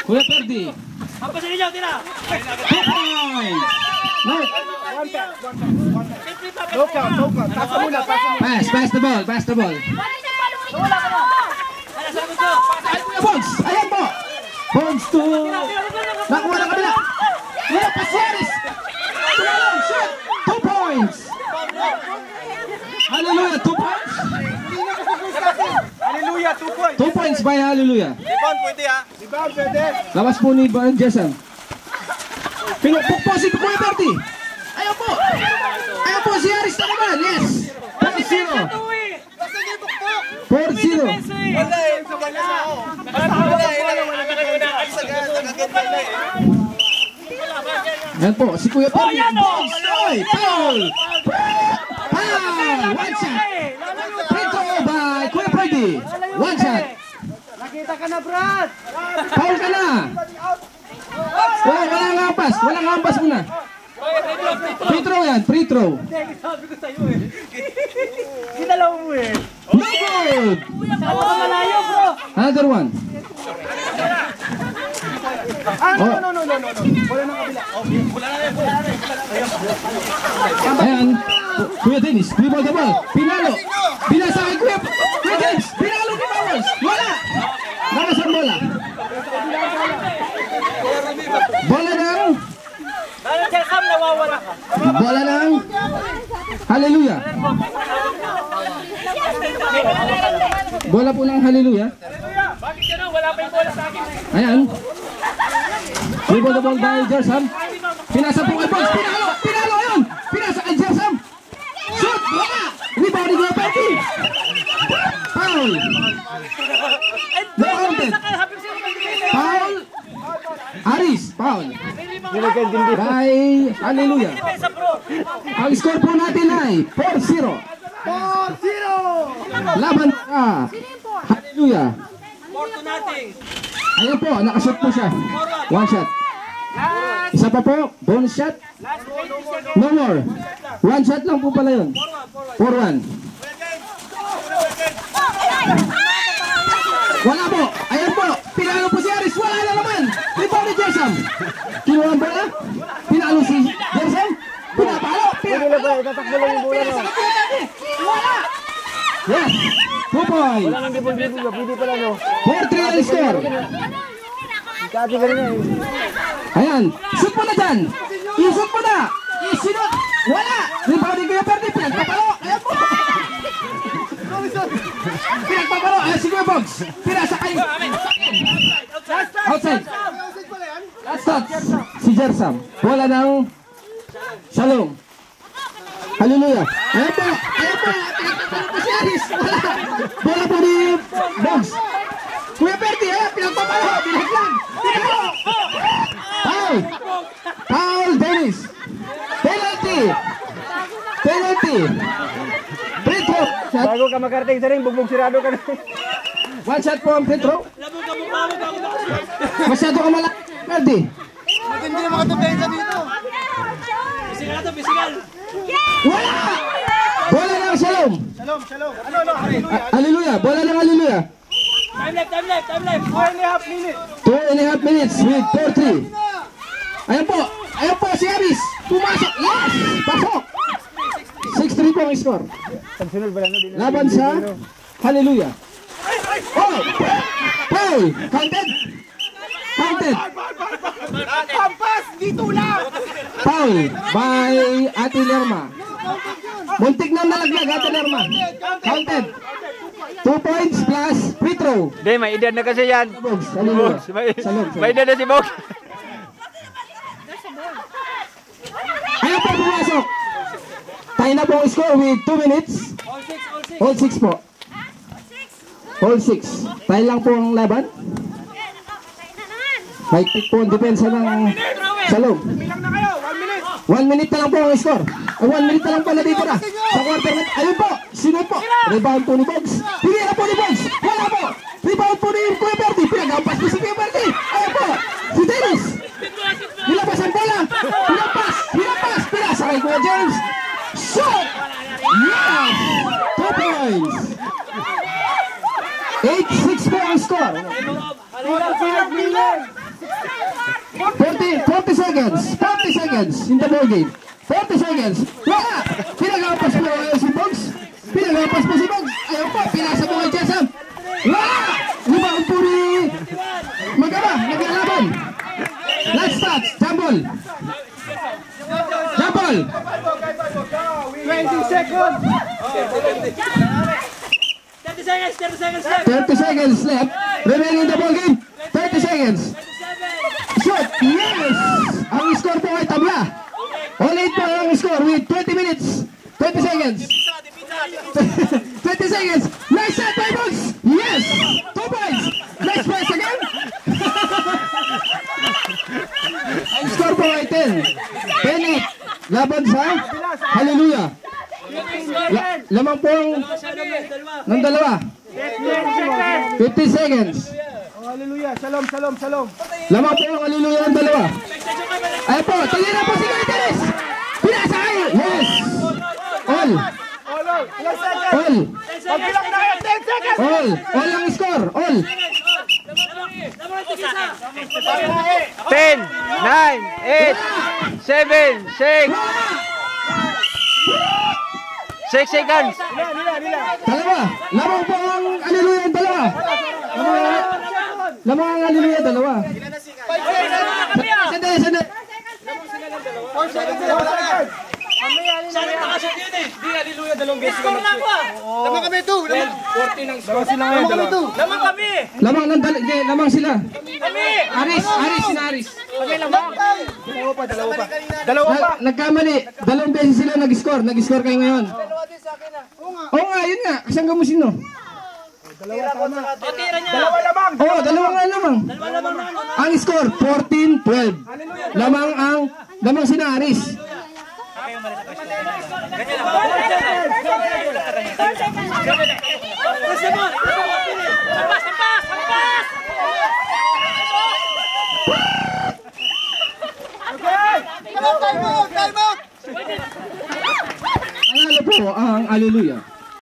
Kuya Perdi. Hampas sa inyo, tira. 2 points. No. No count. Pasa muna. Pass the ball. Bones, ayan po. Bones to... Nakuha ng kabila. Wala pa Suarez. Tumalong, shot. 2 points. Hallelujah, 2 points. Hallelujah, 2 points. 2 points by Hallelujah. Rebound pwede ha. Rebound pwede. Labas po ni Jason. Pinupukpo si Kuya Berti. Ayaw po. Ayaw po si Aris na naman. Yes. 4-0. 4-0. Yan po, si Kuya Berti. Oy, foul. Foul. One shot. Free throw by Kuya Berti. One shot. Nakita ka na, Brad. Foul ka na. Walang hampas muna. Free throw yan, free throw. Sabi ko sa'yo eh. Ginalaw mo eh. No good. Saan ka malayo, bro? Another one. No. Wala nang kabila. Ayan, Kuya Dennis, dribble the ball. Pinalo. Binasa kay Kuya Dennis. Pinalo ni Bowers. Wala. Lakas ang bola. Bola ng... Bola ng... Hallelujah. Bola po ng Hallelujah. Bakit gano'n? Wala pa yung bola sa akin. Ayan. Dribble the ball by Jersam. Pinasa po kay Bones. Pinalo yun. Pinasa kay Jersam. Shoot. Wala. Rebound ni Kuya Berti. Foul. No counted. Foul. Aris. Foul. By Hallelujah. Ang score po natin ay 4-0. 4-0. Laban Hallelujah. 4-0. Ayan po, nakashoot po siya. One shot. Isa pa po, bonus shot. No more. One shot lang po pala yun. 4-1. Wala po. Ayan po, pinalo po si Aris. Wala na naman. Rebound ni Jersam. Kinuha ang bola. Pinalo si Jersam. Pinapalo. Tatakbo lang yung bola no. Wala. Yes. 2 points. Wala nang gibol-gibol. Pwede pala no. 4-3 ang score. Sabi ka rin eh. Ayan. Shoot mo na dyan. I-shoot mo na. I-shoot. Wala. Rebound ni Kuya Berti. Pinagpapalo. Ayan po. Pinagpapalo. Ayan si Kuya Bogs. Pinasa kayo. Outside. Last touch. Si Jersam. Bola ng Shalom. Hallelujah. Ayan po. Ayan po. Pinagpapalo po si Aris. Wala. Bola po ni Bogs. Kuya Berti. Ayan. Pinagpapalo. Pinaglan. Pinagpapalo. Foul. Foul Dennis. Penalty. Free throw. Bago ka makarting sa ring, bugbog sirado ka na. One shot po ang free throw. Masyado ka malaki. Berti. Hindi na makatabayin sa dito. Bisigal. Wala. Bola ng Shalom. Shalom. Ano, Hallelujah. Bola ng Hallelujah. Time left. 2.5 minutes. 2.5 minutes with 4-3. Ayan po si Aris. Pumasok. Yes. Pasok. 6-3 po ang score. Pagsunod ba lang? Laban sa Hallelujah. Oh! Foul! Counted! Pampas! Dito lang! Foul by Ate Lerma. Muntik na nalaglag Ate Lerma. Counted. 2 points plus free throw. Hindi, may edad na kasi yan. Bogs, Hallelujah. May edad na si Bog. Ayan po pumasok. Tayo na po ang score with 2 minutes. All 6 po. All 6. Tayo lang po ang laban. May pick po ang depensa ng Shalom. 1 minute na lang po ang score. 1 minute na lang pala dito na. Sa quarter minute. Ayun po. Sino po? Rebound po ni Bogs. Pinira po ni Bogs. Wala po. Rebound po ni Kuya Berti. Pinag-ampas po si Kuya Berti. Ayun po. Si Dennis. Nilabas ang bola. Pinampas. Pinasa kay Kuya James. Shot! Yes! 2 points. 8-6 po ang score. 5 minutes. seconds. 40 seconds in the ball game. 40 seconds. Wala! Pinagapas mo si Bogs. Pinagapas mo si Bogs. Ayaw po, pinasa mo kay Jessam. Wala! Rebound po ni Magaba. Naglalaban. Last touch. Jump ball. Jump ball. 20 seconds. 30 seconds, 30 seconds left. 30 seconds left. Remaining in the ball game. 30 seconds. 37. Shot! Yes! Ang score po ay tabla. All 8 po ang score with 20 minutes. 20 seconds. 20 seconds. Nice shot by Bogs. Yes! 2 points. Nice pass again. Ang score po ay 10. 10-8. Laban sa Hallelujah. Lamang po ang ng dalawa. 50 seconds. Oh, hallelujah. Shalom, shalom, shalom. Lamang po ang Hallelujah ng dalawa. Ay po, tingin na po si Gaiteres. Pinasa kayo. Yes. All. Ilang seconds? All. Pagbilang na kayo, 10 seconds. All. All ang score. All. 10, 9, 8, 7, 6. 6 seconds. Dalawa. Lamang po ang Hallelujah ng dalawa. Lamang ang Hallelujah dalawa. Sandali, sandali. Sana nakashoot yun eh. Di, hallelujah, dalawang beses. Score na ako ah. Lamang kami ito. 14 ang score. Lamang kami ito. Lamang kami. Lamang ng dalawa. Lamang sila. Kami. Aris, sina Aris. Dalawa pa. Dalawa pa. Nagkamali. Dalawang beses sila nag-score. Nag-score kayo ngayon. Oo nga, yun nga. Kasangga mo sino? Dalawa tama. O, tira niya. Dalawa lamang. Oo, dalawa nga lamang. Dalawa lamang na ano. Ang score, 14-12. Lamang sina Aris. Ganyan lang. Basta mo. Hampas, hampas, hampas. Time out. Nanalo po ang Hallelujah.